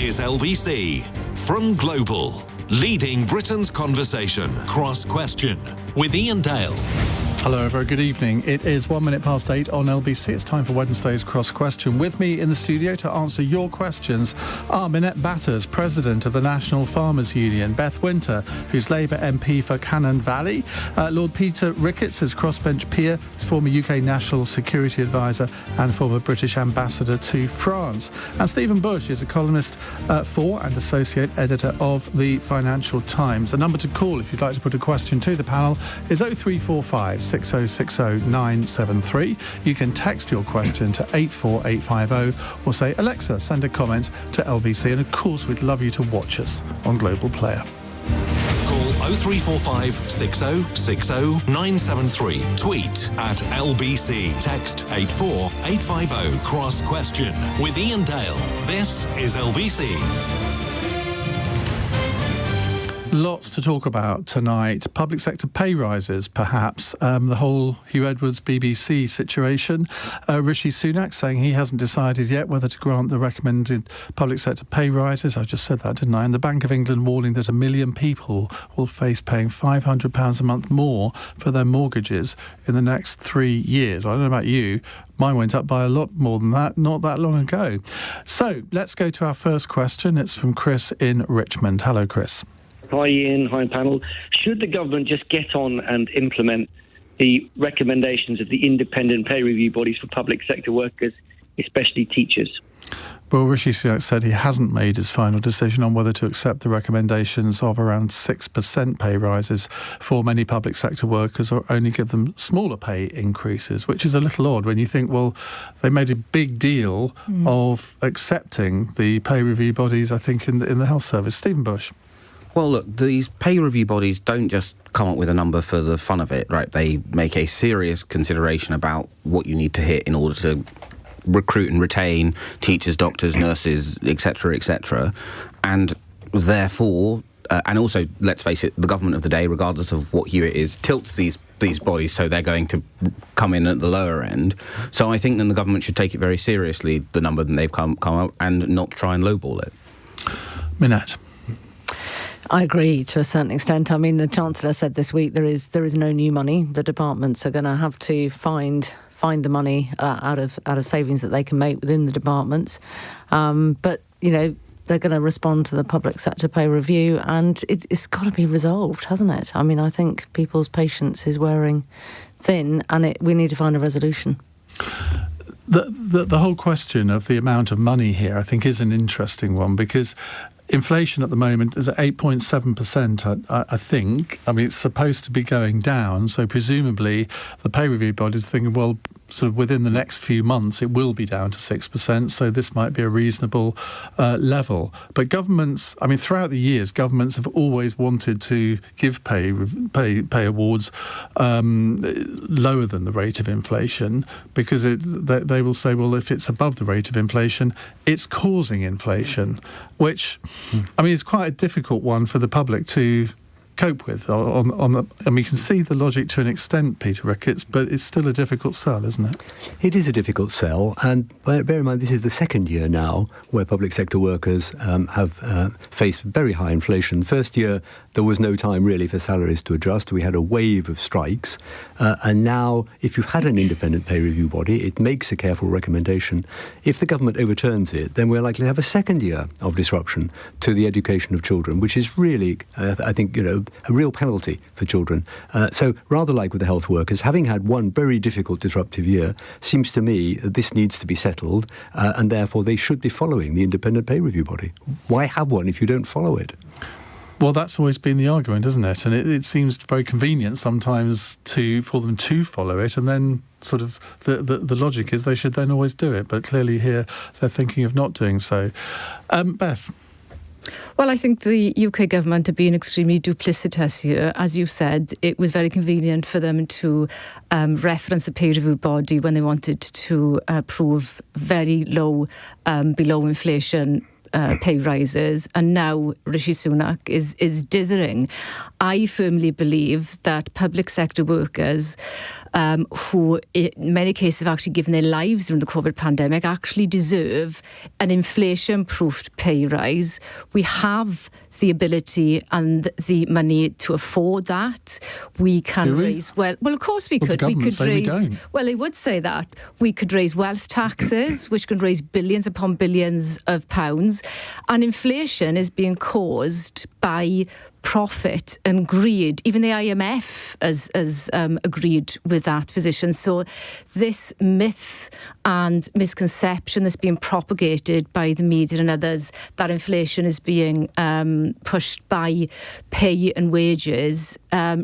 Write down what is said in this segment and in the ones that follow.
is LBC. From Global, leading Britain's conversation. Cross Question with Iain Dale. Hello, a very good evening. It is 8:01 on LBC. It's time for Wednesday's Cross Question. With me in the studio to answer your questions are Minette, President of the National Farmers Union, Beth Winter, who's Labour MP for Cynon Valley, Lord Peter Ricketts, his crossbench peer, former UK National Security Advisor and former British Ambassador to France, and Stephen Bush is a columnist for and Associate Editor of the Financial Times. The number to call if you'd like to put a question to the panel is 0345 6060 973. You can text your question to 84850 or say, Alexa, send a comment to LBC. And of course, we'd love you to watch us on Global Player. Call 0345 6060 973. Tweet at LBC. Text 84850. Cross Question with Iain Dale. This is LBC. Lots to talk about tonight. Public sector pay rises, perhaps. The whole Hugh Edwards BBC situation. Rishi Sunak saying he hasn't decided yet whether to grant the recommended public sector pay rises. I just said that, didn't I? And the Bank of England warning that 1 million people will face paying £500 a month more for their mortgages in the next 3 years. Well, I don't know about you. Mine went up by a lot more than that not that long ago. So let's go to our first question. It's from Chris in Richmond. Hello, Chris. Hi Ian, hi panel. Should the government just get on and implement the recommendations of the independent pay review bodies for public sector workers, especially teachers? Well, Rishi Sunak said he hasn't made his final decision on whether to accept the recommendations of around 6% pay rises for many public sector workers or only give them smaller pay increases, which is a little odd when you think, well, they made a big deal of accepting the pay review bodies, I think, in the health service. Stephen Bush. Well, look, these pay review bodies don't just come up with a number for the fun of it, right? They make a serious consideration about what you need to hit in order to recruit and retain teachers, doctors, nurses, etc., and therefore, and also, let's face it, the government of the day, regardless of what hue it is, tilts these bodies so they're going to come in at the lower end. So I think then the government should take it very seriously, the number that they've come up, and not try and lowball it. Minette. I agree to a certain extent. I mean, the Chancellor said this week there is no new money. The departments are going to have to find the money out of savings that they can make within the departments. But, you know, they're going to respond to the public sector pay review, and it's got to be resolved, hasn't it? I mean, I think people's patience is wearing thin, and we need to find a resolution. The whole question of the amount of money here, I think, is an interesting one because inflation at the moment is at 8.7%, I think. I mean, it's supposed to be going down, so presumably the pay review body is thinking, well, sort of within the next few months it will be down to 6%, so this might be a reasonable level. But governments, I mean, throughout the years, governments have always wanted to give pay awards lower than the rate of inflation because they will say, well, if it's above the rate of inflation, it's causing inflation, which, I mean, is quite a difficult one for the public to cope with. And we can see the logic to an extent, Peter Ricketts, but it's still a difficult sell, isn't it? It is a difficult sell, and bear in mind this is the second year now where public sector workers have faced very high inflation. First year there was no time really for salaries to adjust. We had a wave of strikes, and now if you've had an independent pay review body, it makes a careful recommendation. If the government overturns it, then we're likely to have a second year of disruption to the education of children, which is really, I think, a real penalty for children. So rather like with the health workers, having had one very difficult disruptive year, seems to me that this needs to be settled, and therefore they should be following the independent pay review body. Why have one if you don't follow it? Well, that's always been the argument, isn't it? And it seems very convenient sometimes for them to follow it, and then sort of the logic is they should then always do it. But clearly here they're thinking of not doing so. Beth? Well, I think the UK government have been extremely duplicitous here. As you said, it was very convenient for them to reference the pay review body when they wanted to approve very low, below inflation pay rises, and now Rishi Sunak is dithering. I firmly believe that public sector workers who in many cases have actually given their lives during the COVID pandemic actually deserve an inflation-proofed pay rise. We have the ability and the money to afford that. We can raise well, of course we could. We could raise. Well, they would say that we could raise wealth taxes, which can raise billions upon billions of pounds, and inflation is being caused by profit and greed. Even the IMF has agreed with that position. So this myth and misconception that's being propagated by the media and others that inflation is being pushed by pay and wages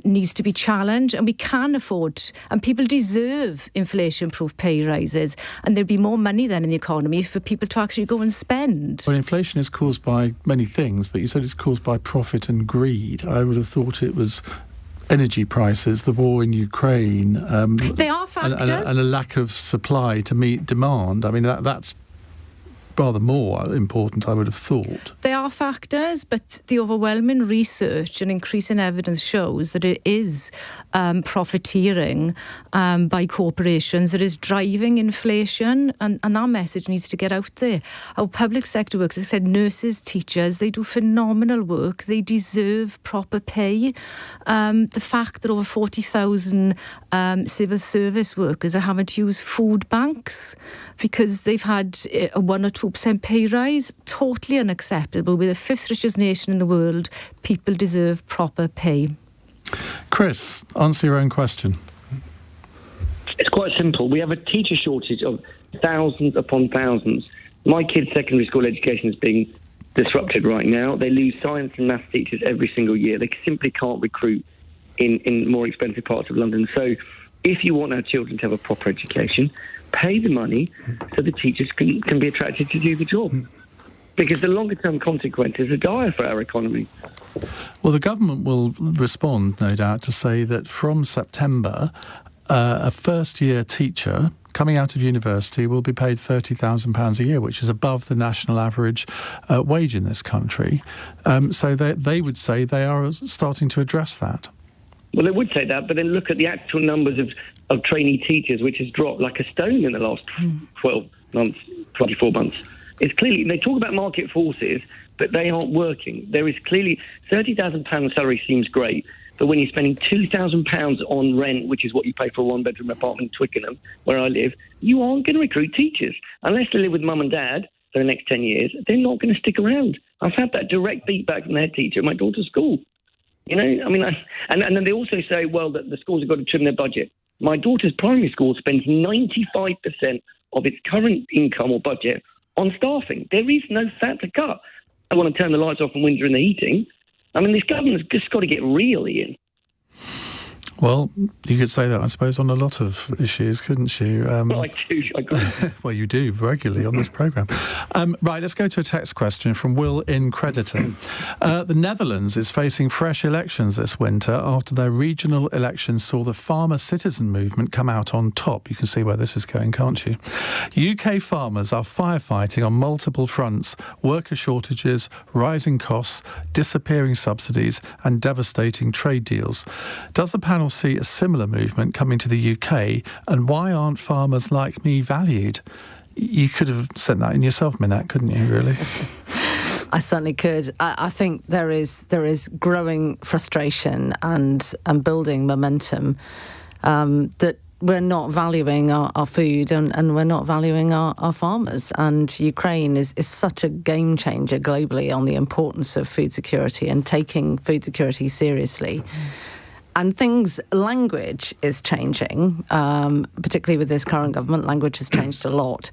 needs to be challenged, and we can afford, and people deserve inflation-proof pay rises, and there'll be more money then in the economy for people to actually go and spend. Well, inflation is caused by many things, but you said it's caused by profit and greed. I would have thought it was energy prices, the war in Ukraine. They are factors. And a lack of supply to meet demand. I mean, that's rather more important, I would have thought. They are factors, but the overwhelming research and increasing evidence shows that it is profiteering by corporations that is driving inflation, and that message needs to get out there. Our public sector workers, as I said, nurses, teachers, they do phenomenal work. They deserve proper pay. The fact that over 40,000 civil service workers are having to use food banks because they've had a 1 or 2% pay rise, totally unacceptable. We're the 5th richest nation in the world. People deserve proper pay. Chris, answer your own question. It's quite simple. We have a teacher shortage of thousands upon thousands. My kids' secondary school education is being disrupted right now. They lose science and maths teachers every single year. They simply can't recruit in more expensive parts of London. So if you want our children to have a proper education, pay the money so the teachers can be attracted to do the job. Because the longer-term consequences are dire for our economy. Well, the government will respond, no doubt, to say that from September, a first-year teacher coming out of university will be paid £30,000 a year, which is above the national average wage in this country. So they would say they are starting to address that. Well, they would say that, but then look at the actual numbers of trainee teachers, which has dropped like a stone in the last 12 months, 24 months. It's clearly, they talk about market forces, but they aren't working. There is clearly, £30,000 salary seems great, but when you're spending £2,000 on rent, which is what you pay for a one-bedroom apartment in Twickenham, where I live, you aren't going to recruit teachers. Unless they live with mum and dad for the next 10 years, they're not going to stick around. I've had that direct feedback from the head teacher at my daughter's school. You know, I mean, and then they also say, well, that the schools have got to trim their budget. My daughter's primary school spends 95% of its current income or budget on staffing. There is no fat to cut. I want to turn the lights off in winter and the heating. I mean, this government's just got to get real, Ian. Well, you could say that, I suppose, on a lot of issues, couldn't you? Well, I do. I agree. Well, you do regularly on this programme. Right, let's go to a text question from Will in Crediton. The Netherlands is facing fresh elections this winter after their regional elections saw the farmer citizen movement come out on top. You can see where this is going, can't you? UK farmers are firefighting on multiple fronts: worker shortages, rising costs, disappearing subsidies and devastating trade deals. Does the panel see a similar movement coming to the UK, and why aren't farmers like me valued? You could have sent that in yourself, Minette, couldn't you, really? I certainly could. I think there is growing frustration and building momentum that we're not valuing our food and we're not valuing our farmers. And Ukraine is such a game changer globally on the importance of food security and taking food security seriously. And language is changing, particularly with this current government. Language has changed a lot.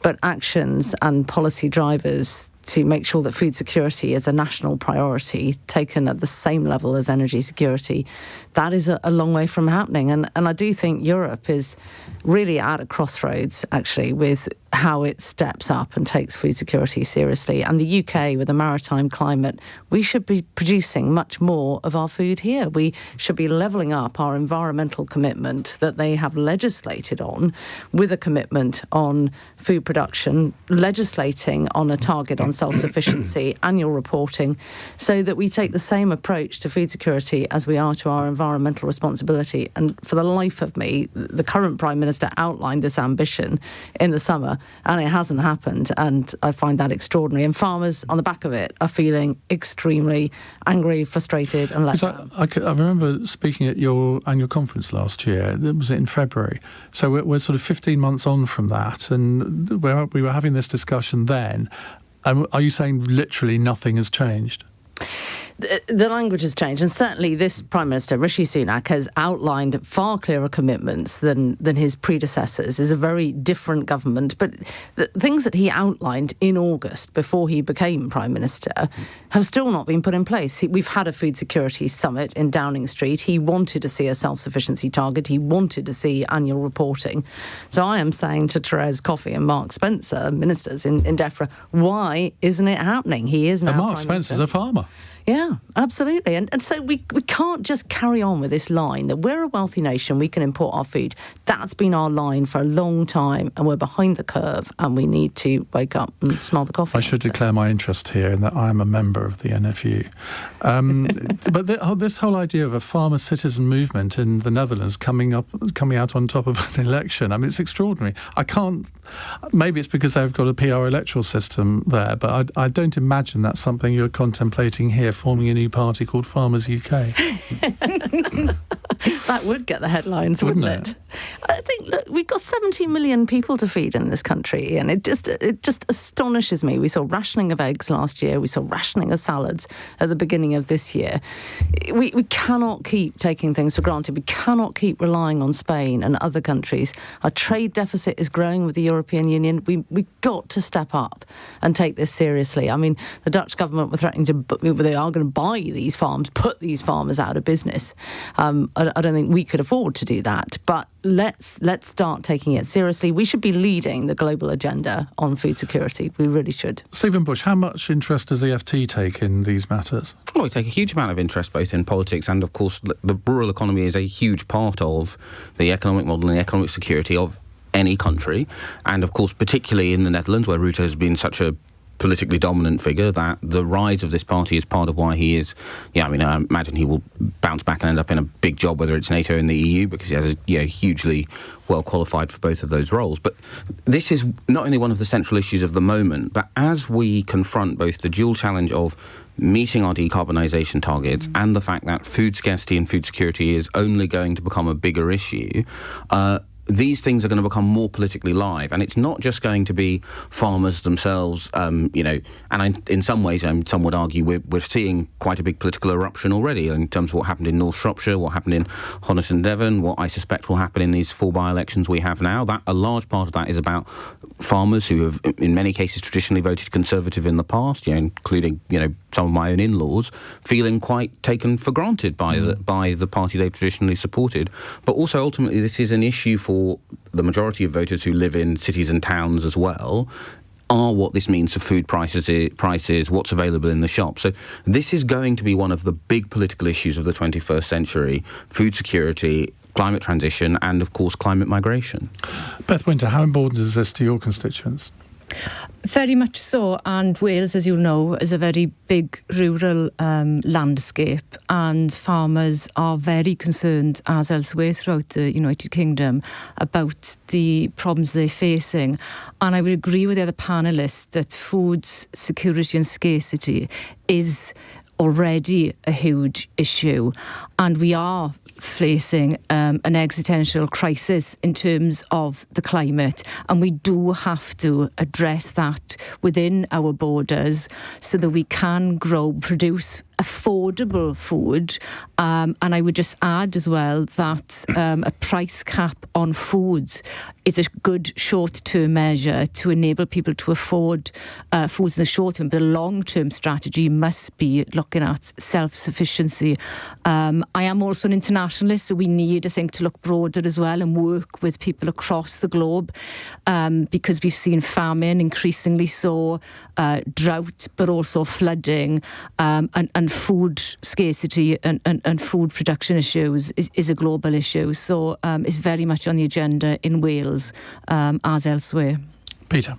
But actions and policy drivers to make sure that food security is a national priority, taken at the same level as energy security, that is a long way from happening. And I do think Europe is really at a crossroads, actually, with how it steps up and takes food security seriously. And the UK, with a maritime climate, we should be producing much more of our food here. We should be levelling up our environmental commitment that they have legislated on with a commitment on food production production, legislating on a target on self-sufficiency, annual reporting, so that we take the same approach to food security as we are to our environmental responsibility. And for the life of me, the current Prime Minister outlined this ambition in the summer, and it hasn't happened, and I find that extraordinary. And farmers, on the back of it, are feeling extremely angry, frustrated and let down. I remember speaking at your annual conference last year. It was in February. So we're sort of 15 months on from that, and we were having this discussion then. Are you saying literally nothing has changed? The language has changed, and certainly this Prime Minister, Rishi Sunak, has outlined far clearer commitments than his predecessors. It's a very different government, but the things that he outlined in August before he became Prime Minister have still not been put in place. We've had a food security summit in Downing Street. He wanted to see a self-sufficiency target. He wanted to see annual reporting. So I am saying to Therese Coffey and Mark Spencer, ministers in DEFRA, why isn't it happening? He is now and Mark Prime Spencer's Minister. a farmer. Yeah, absolutely. And so we can't just carry on with this line that we're a wealthy nation, we can import our food. That's been our line for a long time, and we're behind the curve, and we need to wake up and smell the coffee. I should declare my interest here in that I'm a member of the NFU. But this whole idea of a farmer citizen movement in the Netherlands coming out on top of an election, I mean, it's extraordinary. Maybe it's because they've got a PR electoral system there, but I don't imagine that's something you're contemplating here, forming a new party called Farmers UK. That would get the headlines, wouldn't it? I think, look, we've got 70 million people to feed in this country, and it just astonishes me. We saw rationing of eggs last year. We saw rationing of salads at the beginning of this year. We cannot keep taking things for granted. We cannot keep relying on Spain and other countries. Our trade deficit is growing with the European Union. We've got to step up and take this seriously. I mean, the Dutch government were threatening they are going to buy these farms, put these farmers out of business. I don't think we could afford to do that, but let's start taking it seriously. We should be leading the global agenda on food security. We really should. Stephen Bush, how much interest does EFT take in these matters? Well, we take a huge amount of interest both in politics and, of course, the rural economy is a huge part of the economic model and the economic security of any country. And, of course, particularly in the Netherlands, where Rutte has been such a politically dominant figure, that the rise of this party is part of why he is. I imagine he will bounce back and end up in a big job, whether it's NATO in the EU, because he has hugely well qualified for both of those roles. But this is not only one of the central issues of the moment, but as we confront both the dual challenge of meeting our decarbonisation targets and the fact that food scarcity and food security is only going to become a bigger issue, these things are going to become more politically live, and it's not just going to be farmers themselves, and in some ways, some would argue we're seeing quite a big political eruption already in terms of what happened in North Shropshire, what happened in Honiton and Devon, what I suspect will happen in these 4 by-elections we have now. That a large part of that is about farmers who have, in many cases, traditionally voted Conservative in the past, including, some of my own in-laws, feeling quite taken for granted by the party they've traditionally supported. But also, ultimately, this is an issue for the majority of voters who live in cities and towns as well, are what this means for food prices, what's available in the shop. So this is going to be one of the big political issues of the 21st century: food security, climate transition, and, of course, climate migration. Beth Winter, how important is this to your constituents? Very much so, and Wales, as you know, is a very big rural landscape, and farmers are very concerned, as elsewhere throughout the United Kingdom, about the problems they're facing. And I would agree with the other panellists that food security and scarcity is already a huge issue, and we are facing an existential crisis in terms of the climate, and we do have to address that within our borders so that we can produce affordable food. And I would just add as well that a price cap on food is a good short-term measure to enable people to afford foods in the short term. But the long-term strategy must be looking at self-sufficiency. I am also an internationalist, so we need, I think, to look broader as well and work with people across the globe, because we've seen famine, increasingly so, drought, but also flooding, and food scarcity and food production issues is a global issue. So it's very much on the agenda in Wales as elsewhere. Peter.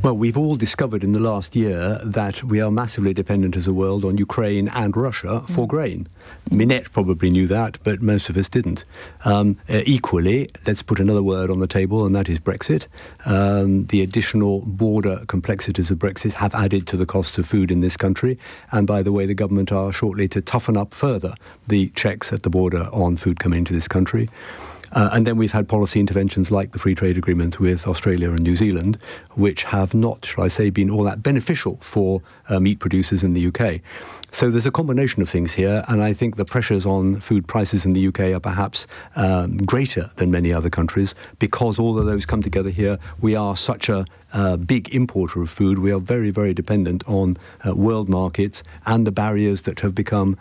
Well, we've all discovered in the last year that we are massively dependent as a world on Ukraine and Russia for grain. Minette probably knew that, but most of us didn't. Equally, let's put another word on the table, and that is Brexit. The additional border complexities of Brexit have added to the cost of food in this country. And by the way, the government are shortly to toughen up further the checks at the border on food coming into this country. And then we've had policy interventions like the free trade agreement with Australia and New Zealand, which have not, shall I say, been all that beneficial for meat producers in the UK. So there's a combination of things here, and I think the pressures on food prices in the UK are perhaps greater than many other countries because all of those come together here. We are such a big importer of food. We are very, very dependent on world markets and the barriers that have become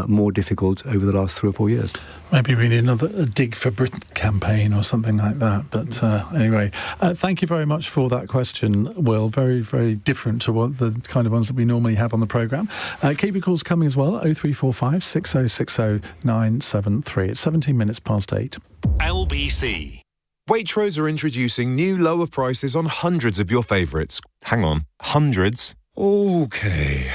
more difficult over the last 3 or 4 years. Maybe we need a Dig for Britain campaign or something like that. But anyway, thank you very much for that question, Will. Very, very different to what the kind of ones that we normally have on the programme. Keep your calls coming as well, 0345 6060 973. It's 17 minutes past 8. LBC. Waitrose are introducing new lower prices on hundreds of your favourites. Hang on, hundreds? OK.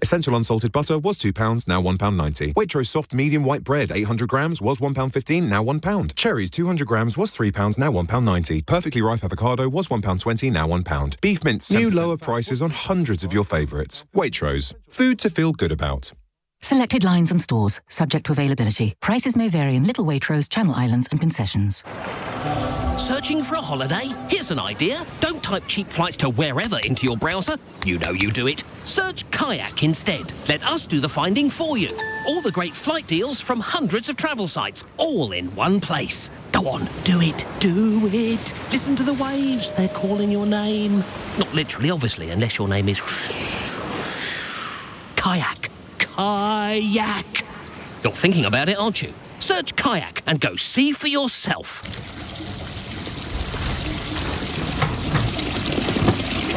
Essential unsalted butter was £2, now £1.90. Waitrose soft medium white bread, 800 grams, was £1.15, now £1. Cherries, 200 grams, was £3, now £1.90. Perfectly ripe avocado was £1.20, now £1. Beef mince, new lower prices on hundreds of your favourites. Waitrose, food to feel good about. Selected lines and stores, subject to availability. Prices may vary in Little Waitrose, Channel Islands and concessions. Searching for a holiday? Here's an idea. Don't type cheap flights to wherever into your browser. You know you do it. Search Kayak instead. Let us do the finding for you. All the great flight deals from hundreds of travel sites, all in one place. Go on, do it, do it. Listen to the waves, they're calling your name. Not literally, obviously, unless your name is Kayak. Kayak. You're thinking about it, aren't you? Search Kayak and go see for yourself.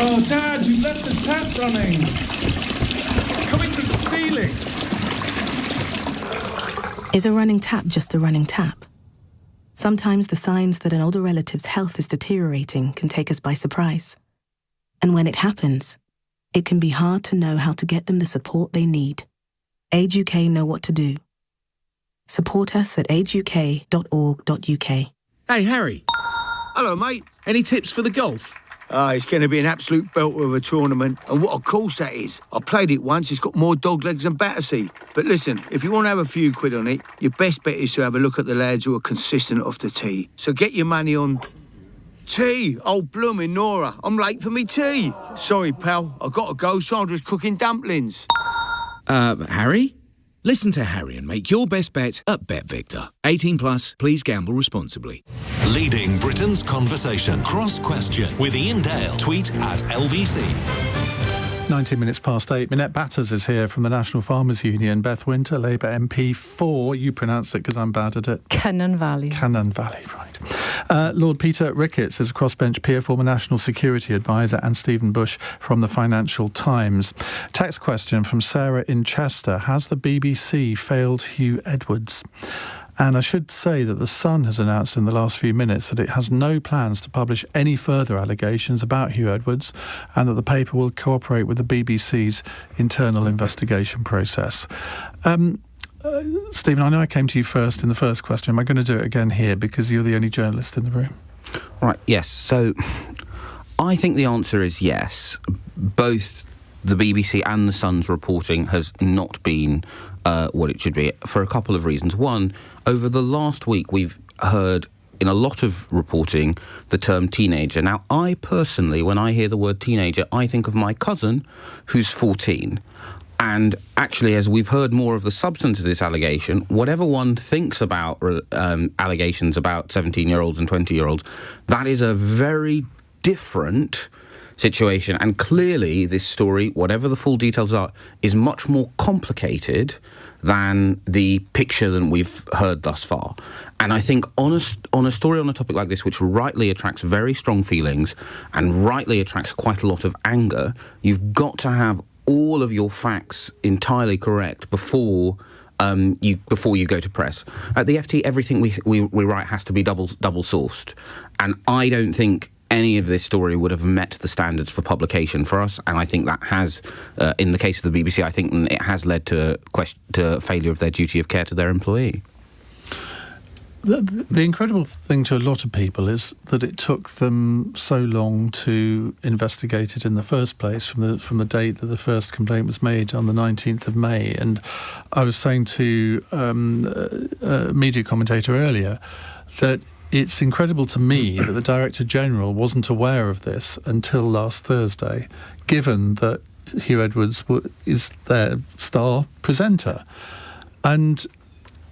Oh, Dad, you left the tap running. It's coming from the ceiling. Is a running tap just a running tap? Sometimes the signs that an older relative's health is deteriorating can take us by surprise. And when it happens, it can be hard to know how to get them the support they need. Age UK know what to do. Support us at ageuk.org.uk. Hey, Harry. Hello, mate. Any tips for the golf? It's going to be an absolute belter of a tournament. And what a course that is. I played it once. It's got more dog legs than Battersea. But listen, if you want to have a few quid on it, your best bet is to have a look at the lads who are consistent off the tee. So get your money on tea. Oh, blooming Nora. I'm late for me tea. Sorry, pal. I've got to go. Sandra's cooking dumplings. Harry? Listen to Harry and make your best bet at BetVictor. 18 plus, please gamble responsibly. Leading Britain's conversation. Cross Question with Iain Dale. Tweet at LBC. 19 minutes past 8. Minette Batters is here from the National Farmers Union. Beth Winter, Labour MP for, you pronounce it because I'm bad at it. Cynon Valley. Cynon Valley, right. Lord Peter Ricketts is a crossbench peer, former National Security Advisor, and Stephen Bush from the Financial Times. Text question from Sarah in Chester. Has the BBC failed Hugh Edwards? And I should say that The Sun has announced in the last few minutes that it has no plans to publish any further allegations about Hugh Edwards and that the paper will cooperate with the BBC's internal investigation process. Stephen, I know I came to you first in the first question. Am I going to do it again here because you're the only journalist in the room? Right, yes. So I think the answer is yes. Both the BBC and The Sun's reporting has not been what it should be for a couple of reasons. One, over the last week we've heard in a lot of reporting the term teenager. Now, I personally, when I hear the word teenager, I think of my cousin who's 14. And actually, as we've heard more of the substance of this allegation, whatever one thinks about allegations about 17-year-olds and 20-year-olds, that is a very different situation. And clearly, this story, whatever the full details are, is much more complicated than the picture that we've heard thus far. And I think on a story on a topic like this, which rightly attracts very strong feelings and rightly attracts quite a lot of anger, you've got to have all of your facts entirely correct before you go to press. At the FT, everything we write has to be double sourced, and I don't think any of this story would have met the standards for publication for us, and I think that has, in the case of the BBC, I think it has led to failure of their duty of care to their employee. The incredible thing to a lot of people is that it took them so long to investigate it in the first place, from the date that the first complaint was made on the 19th of May. And I was saying to a media commentator earlier that it's incredible to me that the Director General wasn't aware of this until last Thursday, given that Hugh Edwards is their star presenter. And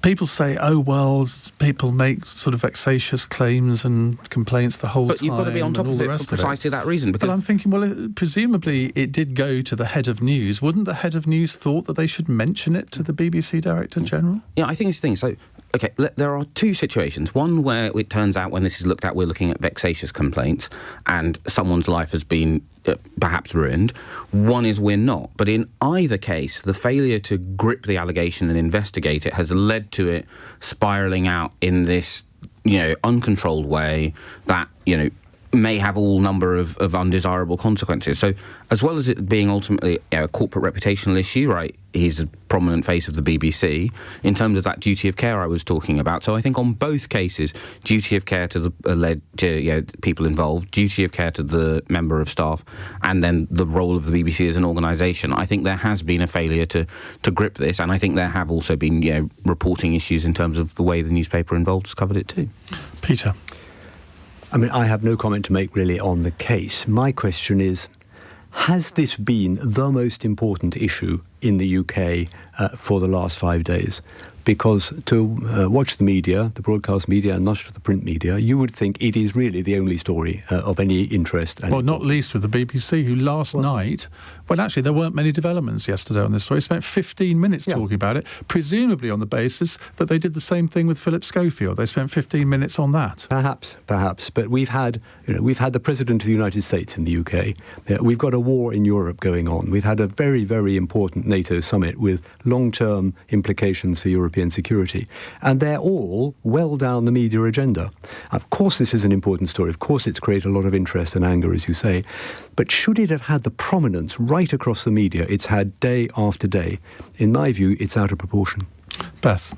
people say, oh, well, people make sort of vexatious claims and complaints the whole time. But you've got to be on top of it for precisely that reason. But I'm thinking, well, presumably it did go to the head of news. Wouldn't the head of news thought that they should mention it to the BBC Director General? Yeah, I think it's the thing. So, OK, there are two situations. One where it turns out when this is looked at, we're looking at vexatious complaints and someone's life has been perhaps ruined. One is we're not. But in either case, the failure to grip the allegation and investigate it has led to it spiralling out in this, uncontrolled way that, may have all number of undesirable consequences. So as well as it being ultimately a corporate reputational issue, right, he's a prominent face of the BBC, in terms of that duty of care I was talking about. So I think on both cases, duty of care to the people involved, duty of care to the member of staff, and then the role of the BBC as an organisation, I think there has been a failure to grip this, and I think there have also been reporting issues in terms of the way the newspaper involved has covered it too. Peter? I mean, I have no comment to make really on the case. My question is, has this been the most important issue in the UK for the last 5 days? Because to watch the media, the broadcast media and much of the print media, you would think it is really the only story of any interest. Well, not least with the BBC, who last night... Well, actually, there weren't many developments yesterday on this story. Spent 15 minutes talking about it, presumably on the basis that they did the same thing with Philip Schofield. They spent 15 minutes on that. Perhaps. But we've had the President of the United States in the UK. We've got a war in Europe going on. We've had a very, very important NATO summit with long-term implications for European security. And they're all well down the media agenda. Of course, this is an important story. Of course, it's created a lot of interest and anger, as you say. But should it have had the prominence right across the media it's had day after day? In my view, it's out of proportion. Beth?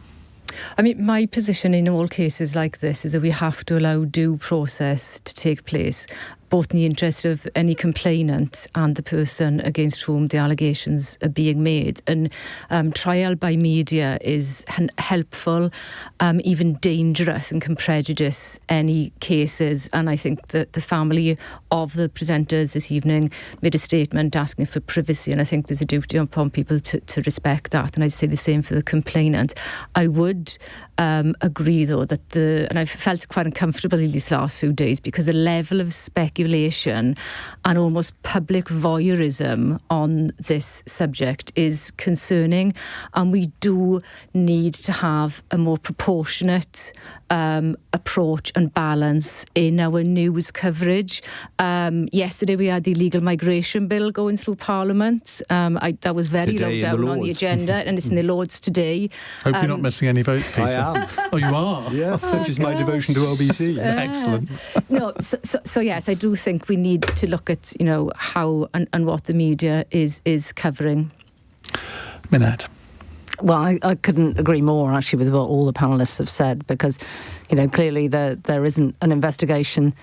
I mean, my position in all cases like this is that we have to allow due process to take place, both in the interest of any complainant and the person against whom the allegations are being made. And trial by media is helpful, even dangerous, and can prejudice any cases. And I think that the family of the presenters this evening made a statement asking for privacy, and I think there's a duty upon people to respect that. And I'd say the same for the complainant. I would agree, though, that and I've felt quite uncomfortable in these last few days because the level of speculation and almost public voyeurism on this subject is concerning, and we do need to have a more proportionate approach and balance in our news coverage. Yesterday we had the illegal migration bill going through Parliament. That was very low down on the agenda, and it's in the Lords today. Hope you're not missing any votes, Peter. I am. Oh, you are? Yes, such is my devotion to LBC. Excellent. No, so yes, I do think we need to look at, how and what the media is covering. Minette? Well, I couldn't agree more, actually, with what all the panellists have said, because, clearly there isn't an investigation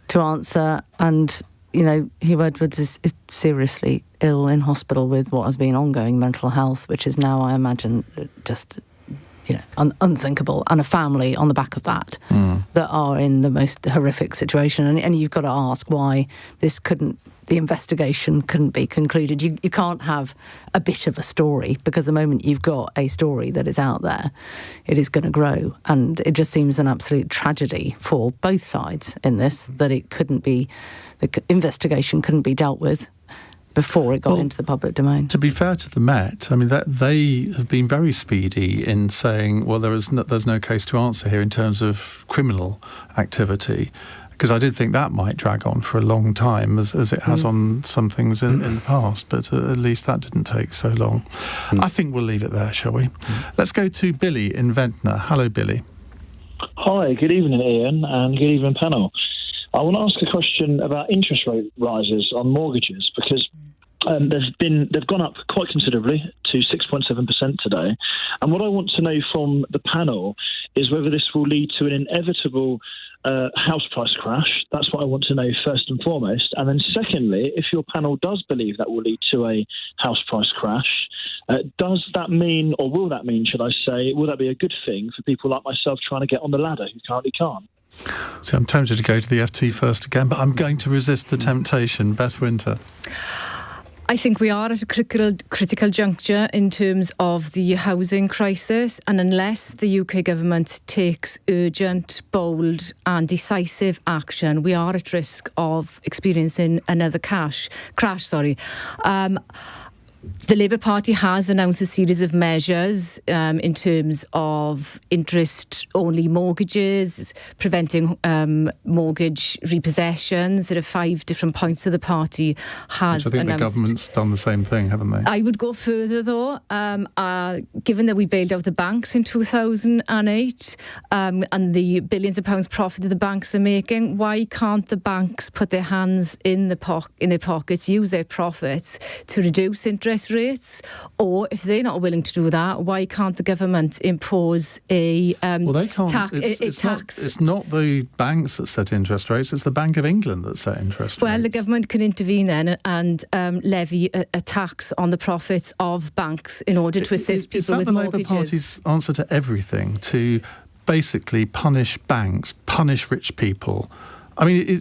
to answer, and, Hugh Edwards is seriously ill in hospital with what has been ongoing mental health, which is now, I imagine, just... unthinkable, and a family on the back of that that are in the most horrific situation, and you've got to ask why the investigation couldn't be concluded. You can't have a bit of a story, because the moment you've got a story that is out there, it is going to grow, and it just seems an absolute tragedy for both sides in this that the investigation couldn't be dealt with before it got into the public domain. To be fair to the Met, I mean, that they have been very speedy in saying, well, there's no case to answer here in terms of criminal activity, because I did think that might drag on for a long time, as it has on some things in the past, but at least that didn't take so long. I think we'll leave it there, shall we? Let's go to Billy in Ventnor. Hello, Billy. Hi, good evening, Ian, and good evening, panel. I want to ask a question about interest rate rises on mortgages, because they've gone up quite considerably to 6.7% today. And what I want to know from the panel is whether this will lead to an inevitable house price crash. That's what I want to know first and foremost. And then secondly, if your panel does believe that will lead to a house price crash, does that mean, or will that mean, should I say, will that be a good thing for people like myself trying to get on the ladder who currently can't? So I'm tempted to go to the FT first again, but I'm going to resist the temptation. Beth Winter. I think we are at a critical juncture in terms of the housing crisis, and unless the UK government takes urgent, bold and decisive action, we are at risk of experiencing another crash. The Labour Party has announced a series of measures in terms of interest-only mortgages, preventing mortgage repossessions. There are 5 different points that the party has announced. I think the government's done the same thing, haven't they? I would go further, though. Given that we bailed out the banks in 2008 and the billions of pounds profit that the banks are making, why can't the banks put their hands in their pockets, use their profits to reduce interest rates? Or if they're not willing to do that, why can't the government impose a they can't. tax? It's not the banks that set interest rates, it's the Bank of England that set interest rates. Well, the government can intervene then and levy a tax on the profits of banks in order to assist people with mortgages. Is that the Labour Party's answer to everything, to basically punish banks, punish rich people? I mean,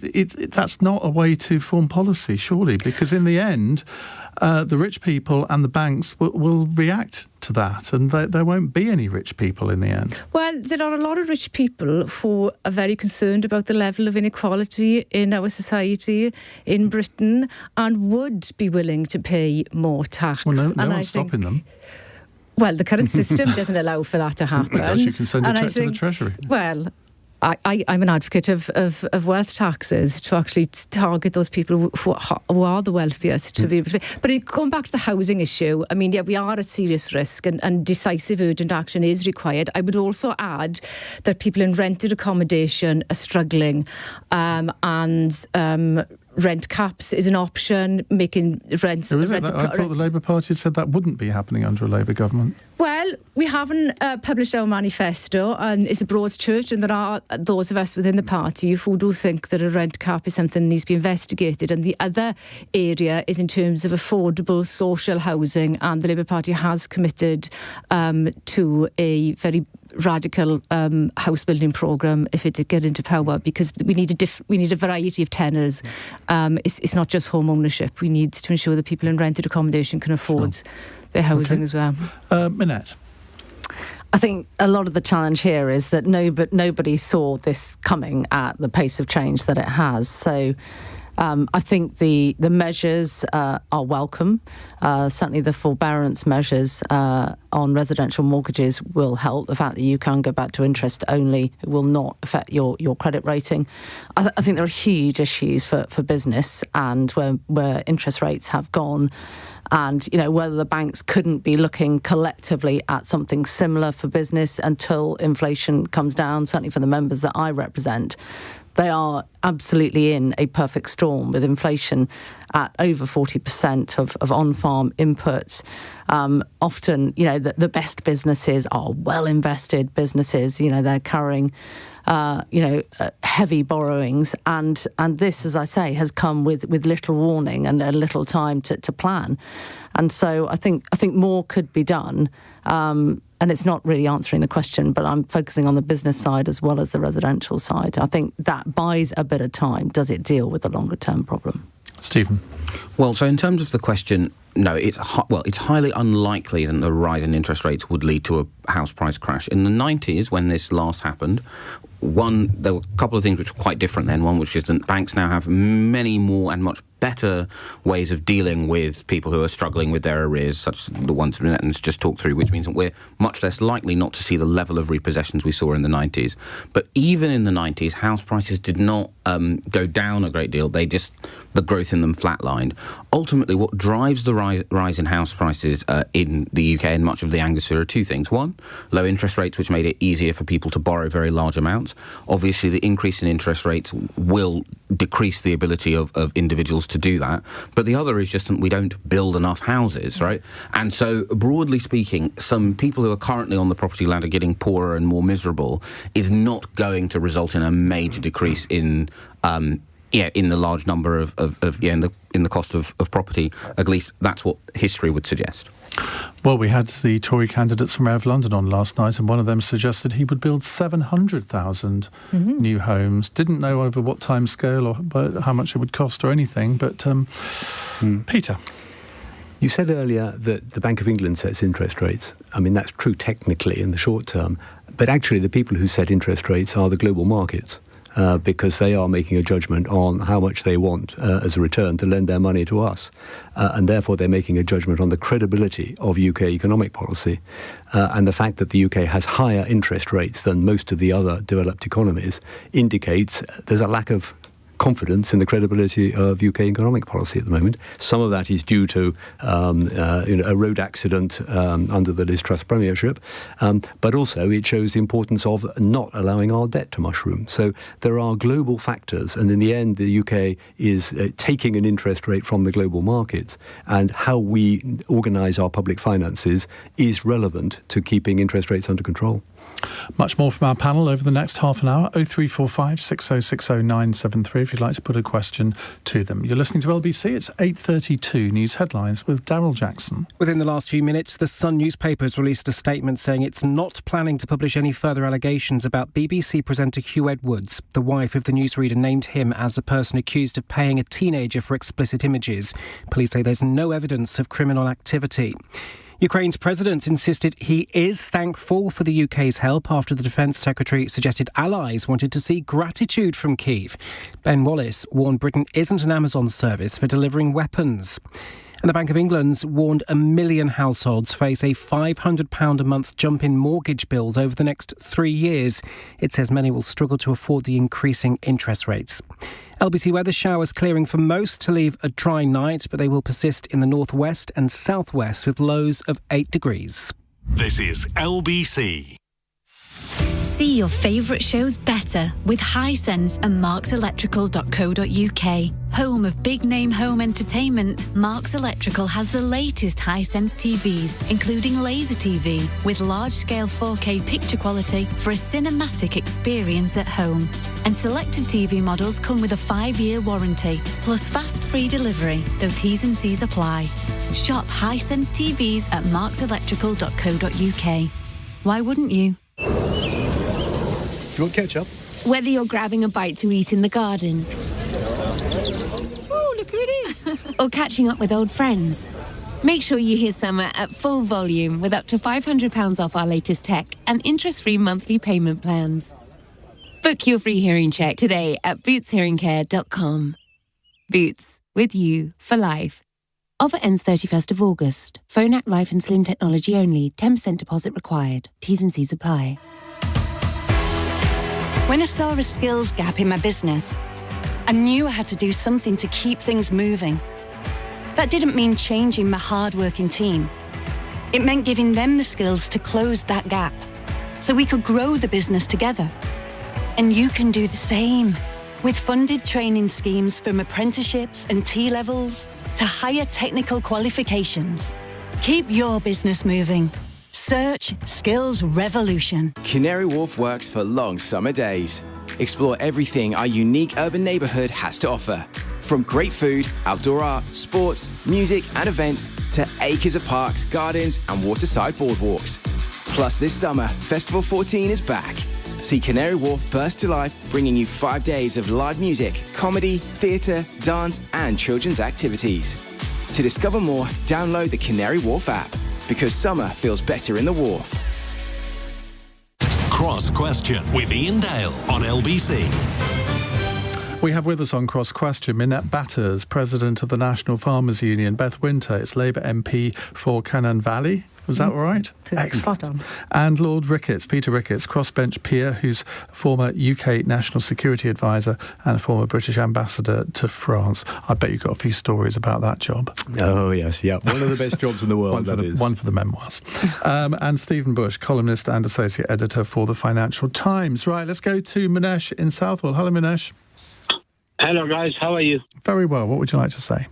that's not a way to form policy, surely, because in the end, the rich people and the banks will react to that, and there won't be any rich people in the end. Well, there are a lot of rich people who are very concerned about the level of inequality in our society in Britain and would be willing to pay more tax. Well, no one's stopping them. Well, the current system doesn't allow for that to happen. It does. You can send a cheque to the Treasury. Well, I'm an advocate of wealth taxes to actually target those people who are the wealthiest to be able to pay. But going back to the housing issue, I mean, yeah, we are at serious risk and decisive urgent action is required. I would also add that people in rented accommodation are struggling and rent caps is an option, making rents... I thought the Labour Party had said that wouldn't be happening under a Labour government. Well, we haven't published our manifesto, and it's a broad church, and there are those of us within the party who do think that a rent cap is something that needs to be investigated. And the other area is in terms of affordable social housing, and the Labour Party has committed to a very radical house building programme if it did get into power, because we need a variety of tenures. It's not just home ownership. We need to ensure that people in rented accommodation can afford their housing as well. Minette? I think a lot of the challenge here is that nobody saw this coming at the pace of change that it has. So I think the measures are welcome. Certainly the forbearance measures on residential mortgages will help. The fact that you can go back to interest only will not affect your credit rating. I think there are huge issues for business, and where interest rates have gone. And, whether the banks couldn't be looking collectively at something similar for business until inflation comes down, certainly for the members that I represent. They are absolutely in a perfect storm with inflation at over 40% of on-farm inputs. Often, the best businesses are well-invested businesses. They're carrying heavy borrowings, and this, as I say, has come with little warning and a little time to plan. And so I think more could be done. And it's not really answering the question, but I'm focusing on the business side as well as the residential side. I think that buys a bit of time. Does it deal with the longer term problem? Stephen? Well, so in terms of the question, no, it's highly unlikely that the rise in interest rates would lead to a house price crash. In the 90s, when this last happened, there were a couple of things which were quite different then. One, which is that banks now have many more and much better ways of dealing with people who are struggling with their arrears, such as the ones Minette just talked through, which means that we're much less likely not to see the level of repossessions we saw in the 90s. But even in the 90s, house prices did not go down a great deal. The growth in them flatlined. Ultimately, what drives the rise in house prices in the UK and much of the Anglosphere are two things. One, low interest rates, which made it easier for people to borrow very large amounts. Obviously, the increase in interest rates will decrease the ability of individuals to do that. But the other is just that we don't build enough houses, right? And so, broadly speaking, some people who are currently on the property ladder getting poorer and more miserable is not going to result in a major decrease in the large number in the cost of property. At least that's what history would suggest. Well, we had the Tory candidates from Mayor of London on last night, and one of them suggested he would build 700,000 new homes. Didn't know over what time scale or how much it would cost or anything, but Peter. You said earlier that the Bank of England sets interest rates. I mean, that's true technically in the short term, but actually the people who set interest rates are the global markets. Because they are making a judgment on how much they want as a return to lend their money to us. And therefore they're making a judgment on the credibility of UK economic policy. And the fact that the UK has higher interest rates than most of the other developed economies indicates there's a lack of confidence in the credibility of UK economic policy at the moment. Some of that is due to a road accident under the Liz Truss premiership, but also it shows the importance of not allowing our debt to mushroom. So there are global factors, and in the end the UK is taking an interest rate from the global markets, and how we organise our public finances is relevant to keeping interest rates under control. Much more from our panel over the next half an hour. 0345 6060 973 if you'd like to put a question to them. You're listening to LBC. It's 8:32 News Headlines with Daryl Jackson. Within the last few minutes, the Sun newspaper has released a statement saying it's not planning to publish any further allegations about BBC presenter Hugh Edwards. The wife of the newsreader named him as the person accused of paying a teenager for explicit images. Police say there's no evidence of criminal activity. Ukraine's president insisted he is thankful for the UK's help after the Defence Secretary suggested allies wanted to see gratitude from Kyiv. Ben Wallace warned Britain isn't an Amazon service for delivering weapons. And the Bank of England's warned 1 million households face a £500 a month jump in mortgage bills over the next 3 years. It says many will struggle to afford the increasing interest rates. LBC weather showers clearing for most to leave a dry night, but they will persist in the northwest and southwest with lows of 8 degrees. This is LBC. See your favourite shows better with Hisense and markselectrical.co.uk. Home of big-name home entertainment, Marks Electrical has the latest Hisense TVs, including Laser TV, with large-scale 4K picture quality for a cinematic experience at home. And selected TV models come with a 5-year warranty, plus fast free delivery, though T's and C's apply. Shop Hisense TVs at markselectrical.co.uk. Why wouldn't you? Do you want ketchup? Whether you're grabbing a bite to eat in the garden. Oh, look who it is. Or catching up with old friends. Make sure you hear Summer at full volume with up to £500 off our latest tech and interest-free monthly payment plans. Book your free hearing check today at bootshearingcare.com. Boots, with you for life. Offer ends 31st of August. Phone Act Life and Slim technology only. 10% deposit required. T's and C's apply. When I saw a skills gap in my business, I knew I had to do something to keep things moving. That didn't mean changing my hard-working team. It meant giving them the skills to close that gap, so we could grow the business together. And you can do the same, with funded training schemes from apprenticeships and T-levels to higher technical qualifications. Keep your business moving. Search Skills Revolution. Canary Wharf works for long summer days. Explore everything our unique urban neighbourhood has to offer. From great food, outdoor art, sports, music and events to acres of parks, gardens and waterside boardwalks. Plus this summer, Festival 14 is back. See Canary Wharf burst to life, bringing you 5 days of live music, comedy, theatre, dance and children's activities. To discover more, download the Canary Wharf app. Because summer feels better in the Wharf. Cross Question with Iain Dale on LBC. We have with us on Cross Question Minette Batters, President of the National Farmers Union, Beth Winter, it's Labour MP for Cynon Valley. Was that all right? Excellent. And Lord Ricketts, Peter Ricketts, crossbench peer, who's former UK National Security Advisor and former British Ambassador to France. I bet you've got a few stories about that job. Oh, yes, yeah. One of the best jobs in the world, one for the memoirs. And Stephen Bush, columnist and Associate Editor for the Financial Times. Right, let's go to Minesh in Southwell. Hello, Minesh. Hello, guys. How are you? Very well. What would you like to say?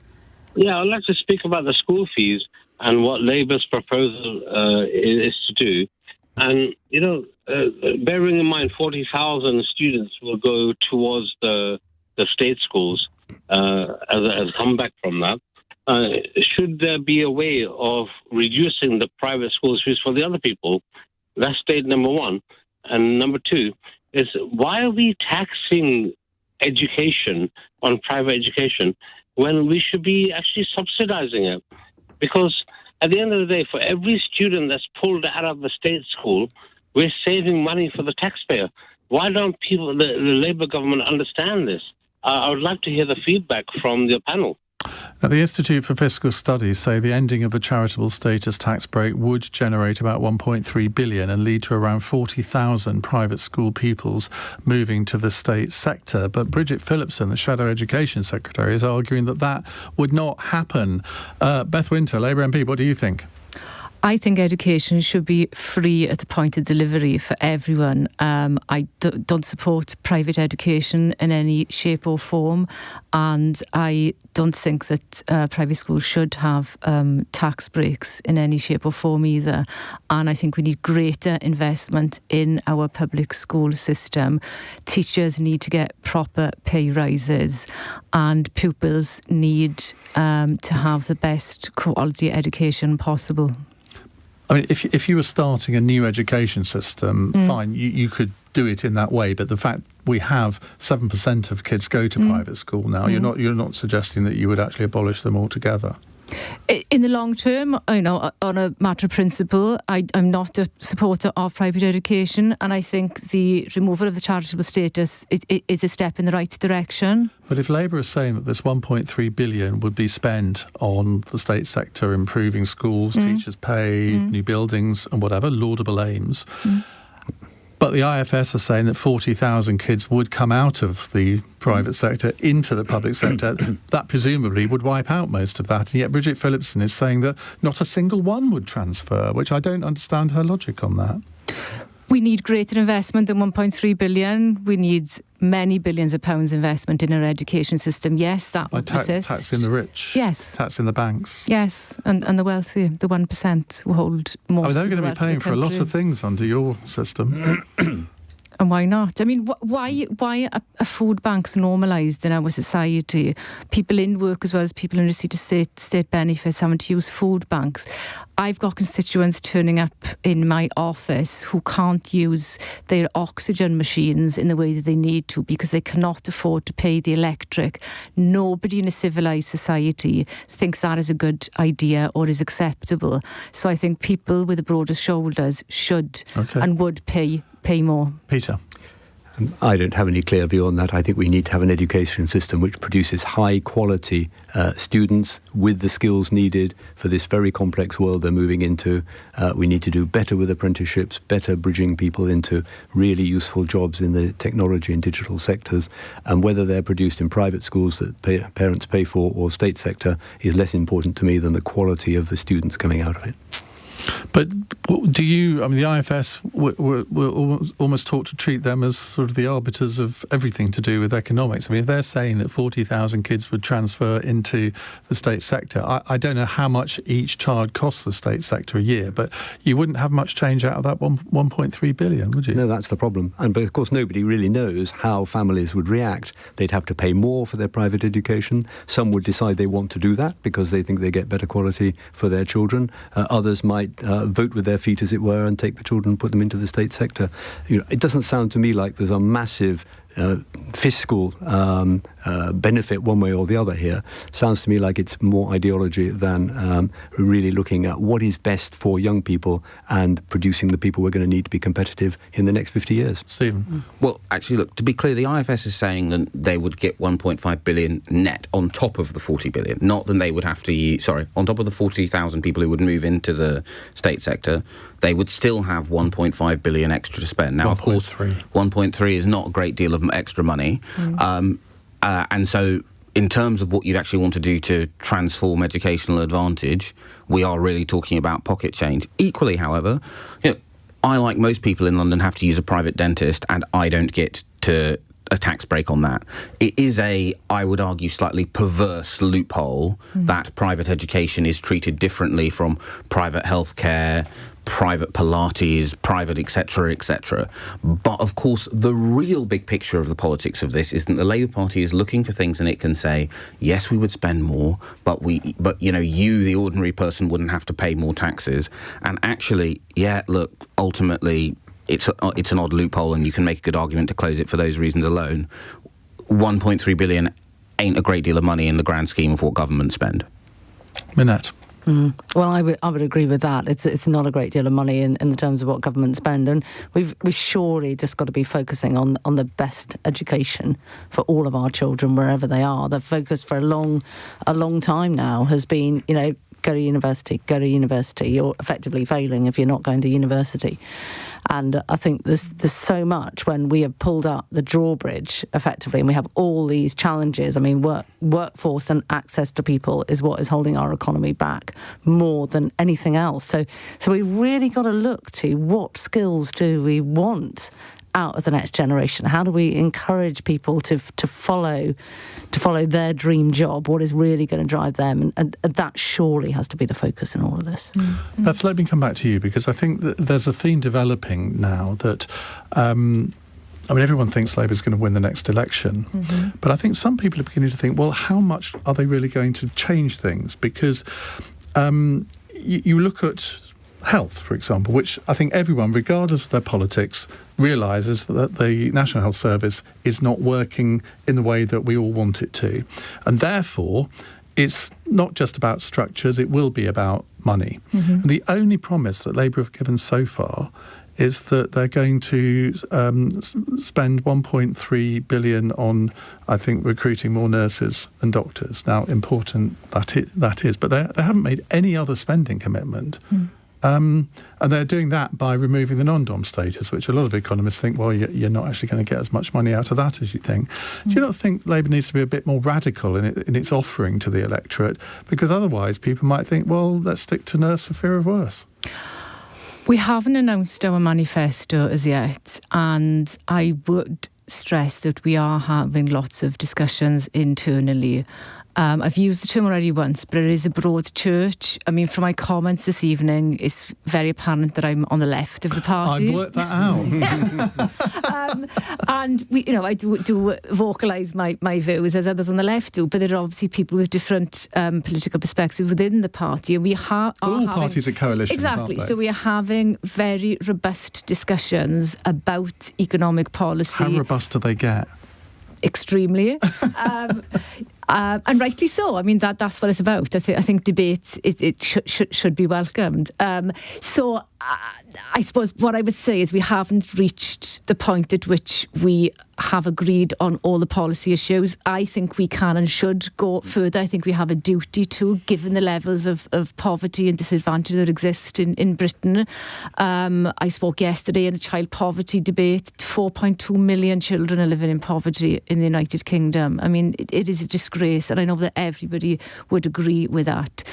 Yeah, I'd like to speak about the school fees and what Labour's proposal is to do. And, bearing in mind 40,000 students will go towards the state schools as a comeback from that, should there be a way of reducing the private school fees for the other people? That's state number one. And number two is, why are we taxing education on private education when we should be actually subsidizing it? Because at the end of the day, for every student that's pulled out of the state school, we're saving money for the taxpayer. Why don't people, the Labour government, understand this? I would like to hear the feedback from the panel. Now, the Institute for Fiscal Studies say the ending of the charitable status tax break would generate about 1.3 billion and lead to around 40,000 private school pupils moving to the state sector. But Bridget Phillipson, the Shadow Education Secretary, is arguing that would not happen. Beth Winter, Labour MP, what do you think? I think education should be free at the point of delivery for everyone. I don't support private education in any shape or form, and I don't think that private schools should have tax breaks in any shape or form either. And I think we need greater investment in our public school system. Teachers need to get proper pay rises, and pupils need to have the best quality education possible. I mean, if you were starting a new education system, fine, you could do it in that way. But the fact we have 7% of kids go to private school now, you're not suggesting that you would actually abolish them altogether. In the long term, on a matter of principle, I'm not a supporter of private education, and I think the removal of the charitable status is a step in the right direction. But if Labour is saying that this 1.3 billion would be spent on the state sector, improving schools, teachers' pay, new buildings and whatever, laudable aims, but the IFS are saying that 40,000 kids would come out of the private sector into the public sector, that presumably would wipe out most of that. And yet Bridget Phillipson is saying that not a single one would transfer, which I don't understand her logic on that. We need greater investment than 1.3 billion. We need many billions of pounds investment in our education system. Yes, that would persist. Taxing the rich. Yes. Taxing the banks. Yes, and the wealthy, the 1% who hold most they're of the going to be paying for a lot of things under your system. And why not? I mean, why are food banks normalised in our society? People in work as well as people in receipt of state benefits having to use food banks. I've got constituents turning up in my office who can't use their oxygen machines in the way that they need to because they cannot afford to pay the electric. Nobody in a civilised society thinks that is a good idea or is acceptable. So I think people with the broadest shoulders should and would pay more. Peter? I don't have any clear view on that. I think we need to have an education system which produces high-quality students with the skills needed for this very complex world they're moving into. We need to do better with apprenticeships, better bridging people into really useful jobs in the technology and digital sectors. And whether they're produced in private schools that parents pay for or state sector is less important to me than the quality of the students coming out of it. But do you, I mean, the IFS were almost taught to treat them as sort of the arbiters of everything to do with economics. I mean, if they're saying that 40,000 kids would transfer into the state sector, I don't know how much each child costs the state sector a year, but you wouldn't have much change out of that 1.3 billion, would you? No, that's the problem. But of course, nobody really knows how families would react. They'd have to pay more for their private education. Some would decide they want to do that because they think they get better quality for their children. Others might vote with their feet, as it were, and take the children and put them into the state sector. It doesn't sound to me like there's a massive fiscal benefit one way or the other here. Sounds to me like it's more ideology than really looking at what is best for young people and producing the people we're going to need to be competitive in the next 50 years. Stephen? Well, actually, look, to be clear, the IFS is saying that they would get 1.5 billion net on top of the 40 billion, not that they would have to use, on top of the 40,000 people who would move into the state sector, they would still have 1.5 billion extra to spend. Now, of course, 1.3 is not a great deal of extra money. And so in terms of what you'd actually want to do to transform educational advantage, we are really talking about pocket change. Equally, however, I, like most people in London, have to use a private dentist, and I don't get to a tax break on that. It is I would argue, slightly perverse loophole that private education is treated differently from private healthcare, private Pilates, private etc., etc. But of course, the real big picture of the politics of this is that the Labour Party is looking for things, and it can say, yes, we would spend more, but you, the ordinary person, wouldn't have to pay more taxes. And actually, look, ultimately, it's an odd loophole, and you can make a good argument to close it for those reasons alone. 1.3 billion ain't a great deal of money in the grand scheme of what government spend. Minette? Well, I would agree with that. It's not a great deal of money in the terms of what government spend, and we've surely just got to be focusing on the best education for all of our children wherever they are. The focus for a long time now has been, go to university. You're effectively failing if you're not going to university. And I think there's so much when we have pulled up the drawbridge effectively, and we have all these challenges. I mean, workforce and access to people is what is holding our economy back more than anything else. So we really got to look to what skills do we want out of the next generation? How do we encourage people to follow their dream job? What is really going to drive them? And that surely has to be the focus in all of this. Beth, let me come back to you, because I think that there's a theme developing now that everyone thinks Labour's going to win the next election, but I think some people are beginning to think, well, how much are they really going to change things? Because you look at health, for example, which I think everyone, regardless of their politics, realises that the National Health Service is not working in the way that we all want it to. And therefore, it's not just about structures, it will be about money. And the only promise that Labour have given so far is that they're going to spend 1.3 billion on, I think, recruiting more nurses and doctors. Now, important that is, but they haven't made any other spending commitment. And they're doing that by removing the non-dom status, which a lot of economists think, well, you're not actually going to get as much money out of that as you think. Do you not think Labour needs to be a bit more radical in its offering to the electorate? Because otherwise people might think, well, let's stick to nurse for fear of worse. We haven't announced our manifesto as yet, and I would stress that we are having lots of discussions internally. I've used the term already once, but it is a broad church. I mean, from my comments this evening, it's very apparent that I'm on the left of the party. I've worked that out. And I do vocalise my views as others on the left do, but there are obviously people with different political perspectives within the party. And all parties are coalitions, exactly. Aren't they? So we are having very robust discussions about economic policy. How robust do they get? Extremely. And rightly so. I mean, that's what it's about. I think debate should be welcomed. So I suppose what I would say is we haven't reached the point at which we have agreed on all the policy issues. I think we can and should go further. I think we have a duty to, given the levels of poverty and disadvantage that exist in Britain. I spoke yesterday in a child poverty debate. 4.2 million children are living in poverty in the United Kingdom. I mean, it is a disgrace, and I know that everybody would agree with that.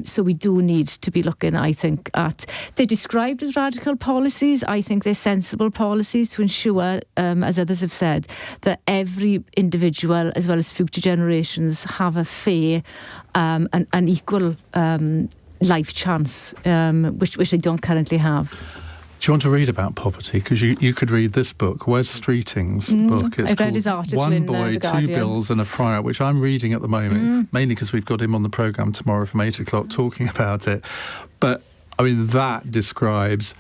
So we do need to be looking, I think, at... They're described as radical policies. I think they're sensible policies to ensure, as others have said, that every individual, as well as future generations, have a fair and equal life chance, which they don't currently have. Do you want to read about poverty? Because you could read this book, Wes Streeting's book. It's read his article One Boy, Two Bills and a Friar, which I'm reading at the moment, mainly because we've got him on the programme tomorrow from 8 o'clock talking about it. But, I mean, that describes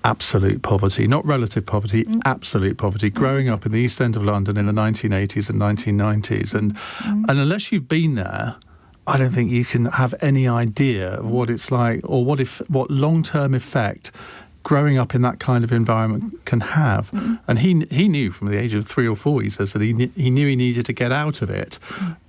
absolute poverty, not relative poverty, absolute poverty, growing up in the East End of London in the 1980s and 1990s. And unless you've been there, I don't think you can have any idea of what it's like, or what long-term effect growing up in that kind of environment can have. And he knew from the age of 3 or 4, he says, that he knew he needed to get out of it.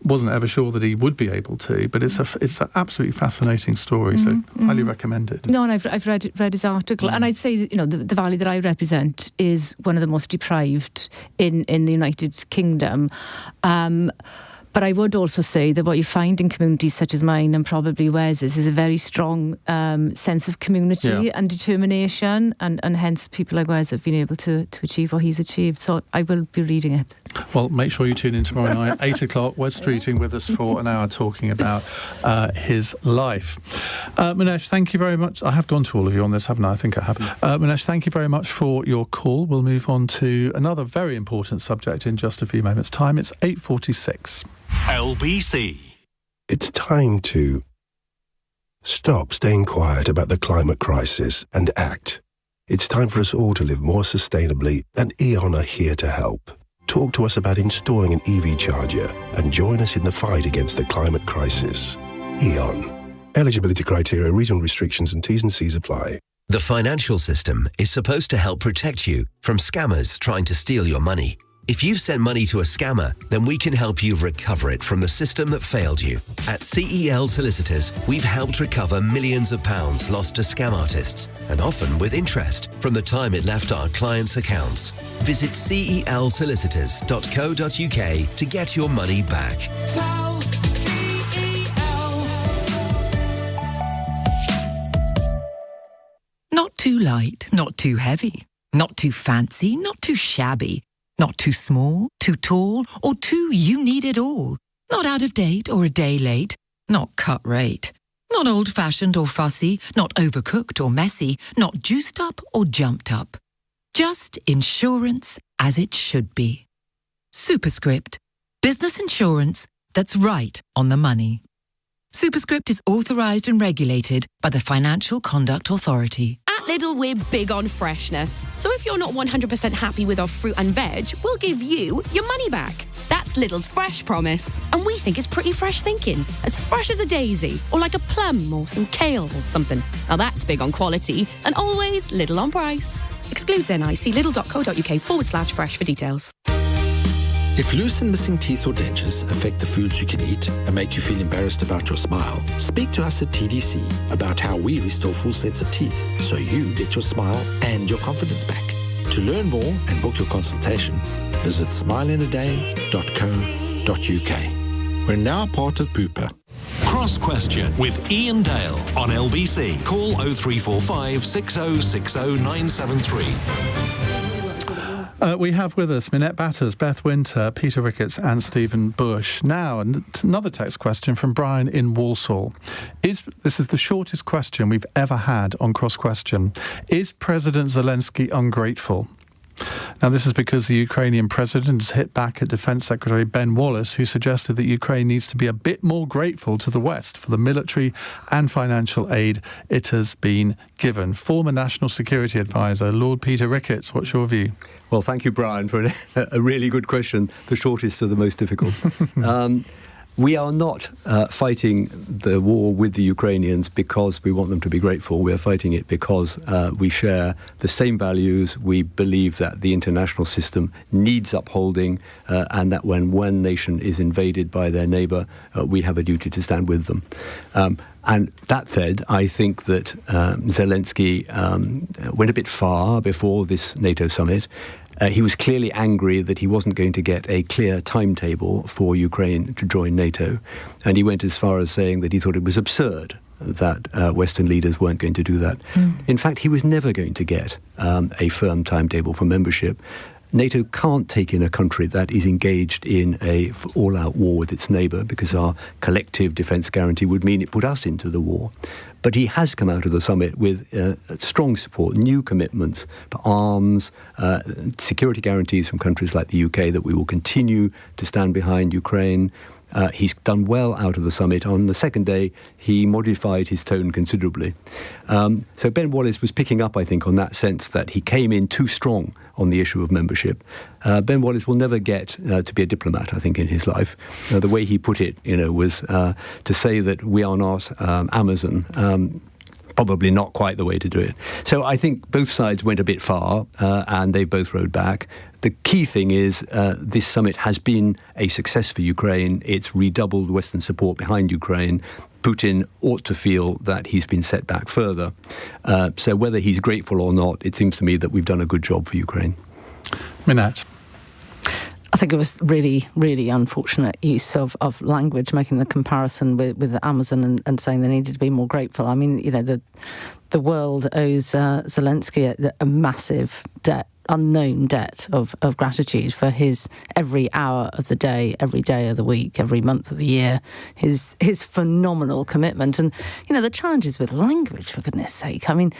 Wasn't ever sure that he would be able to, but it's an absolutely fascinating story, so highly recommend it. No, and I've read his article, and I'd say that, the valley that I represent is one of the most deprived in the United Kingdom. But I would also say that what you find in communities such as mine and probably Wes's is a very strong sense of community and determination, and hence people like Wes have been able to achieve what he's achieved. So I will be reading it. Well, make sure you tune in tomorrow night, 8 o'clock, Wes Streeting with us for an hour talking about his life. Minette, thank you very much. I have gone to all of you on this, haven't I? I think I have. Minette, thank you very much for your call. We'll move on to another very important subject in just a few moments' time. It's 8:46. LBC. It's time to stop staying quiet about the climate crisis and act. It's time for us all to live more sustainably, and Iain are here to help. Talk to us about installing an EV charger and join us in the fight against the climate crisis. Iain. Eligibility criteria, regional restrictions and T's and C's apply. The financial system is supposed to help protect you from scammers trying to steal your money. If you've sent money to a scammer, then we can help you recover it from the system that failed you. At CEL Solicitors, we've helped recover millions of pounds lost to scam artists, and often with interest from the time it left our clients' accounts. Visit celsolicitors.co.uk to get your money back. Tell CEL. Not too light, not too heavy, not too fancy, not too shabby. Not too small, too tall, or too you need it all. Not out of date or a day late. Not cut rate. Not old-fashioned or fussy. Not overcooked or messy. Not juiced up or jumped up. Just insurance as it should be. Superscript. Business insurance that's right on the money. Superscript is authorised and regulated by the Financial Conduct Authority. At Lidl, we're big on freshness. So if you're not 100% happy with our fruit and veg, we'll give you your money back. That's Lidl's Fresh Promise. And we think it's pretty fresh thinking. As fresh as a daisy, or like a plum or some kale or something. Now that's big on quality, and always Lidl on price. Excludes NI. See lidl.co.uk/fresh for details. If loose and missing teeth or dentures affect the foods you can eat and make you feel embarrassed about your smile, speak to us at TDC about how we restore full sets of teeth so you get your smile and your confidence back. To learn more and book your consultation, visit smileinaday.co.uk. We're now part of Bupa. Cross Question with Iain Dale on LBC. Call 0345 6060 973. We have with us Minette Batters, Beth Winter, Peter Ricketts and Stephen Bush. Now, another text question from Brian in Walsall. This is the shortest question we've ever had on Cross Question. Is President Zelensky ungrateful? Now, this is because the Ukrainian president has hit back at Defence Secretary Ben Wallace, who suggested that Ukraine needs to be a bit more grateful to the West for the military and financial aid it has been given. Former National Security Advisor, Lord Peter Ricketts, what's your view? Well, thank you, Brian, for a really good question, the shortest of the most difficult. We are not fighting the war with the Ukrainians because we want them to be grateful. We're fighting it because we share the same values. We believe that the international system needs upholding and that when one nation is invaded by their neighbour, we have a duty to stand with them. And that said, I think that Zelensky went a bit far before this NATO summit. He was clearly angry that he wasn't going to get a clear timetable for Ukraine to join NATO. And he went as far as saying that he thought it was absurd that Western leaders weren't going to do that. In fact, he was never going to get a firm timetable for membership. NATO can't take in a country that is engaged in a all-out war with its neighbour because our collective defence guarantee would mean it put us into the war. But he has come out of the summit with strong support, new commitments for arms, security guarantees from countries like the UK that we will continue to stand behind Ukraine. He's done well out of the summit. On the second day, he modified his tone considerably. So Ben Wallace was picking up, I think, on that sense that he came in too strong on the issue of membership. Ben Wallace will never get to be a diplomat, I think, in his life. The way he put it, was to say that we are not Amazon. Probably not quite the way to do it. So I think both sides went a bit far, and they both rode back. The key thing is this summit has been a success for Ukraine. It's redoubled Western support behind Ukraine. Putin ought to feel that he's been set back further. So whether he's grateful or not, it seems to me that we've done a good job for Ukraine. Minette. I think it was really, really unfortunate use of language, making the comparison with Amazon and saying they needed to be more grateful. I mean, the world owes Zelensky a massive debt, unknown debt of gratitude for his every hour of the day, every day of the week, every month of the year, his phenomenal commitment. And, the challenges with language, for goodness sake. I mean,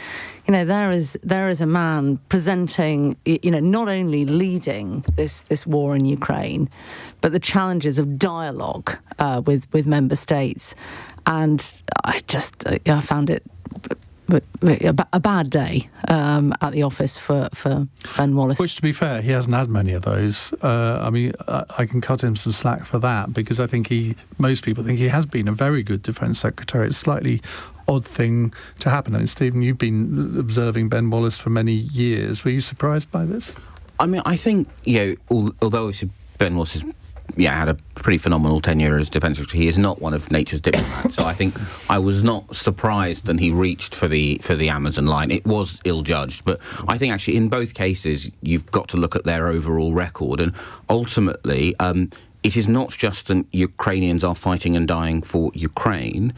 there is a man presenting, not only leading this war in Ukraine, but the challenges of dialogue with member states. And I found it a bad day at the office for Ben Wallace. Which, to be fair, he hasn't had many of those. I can cut him some slack for that, because I think most people think he has been a very good Defence Secretary. It's a slightly odd thing to happen. And Stephen, you've been observing Ben Wallace for many years. Were you surprised by this? I mean, I think, although Ben Wallace has had a pretty phenomenal tenure as Defence Secretary, he is not one of nature's diplomats. So I think I was not surprised that he reached for the Amazon line. It was ill-judged, but I think actually in both cases you've got to look at their overall record, and ultimately it is not just that Ukrainians are fighting and dying for Ukraine.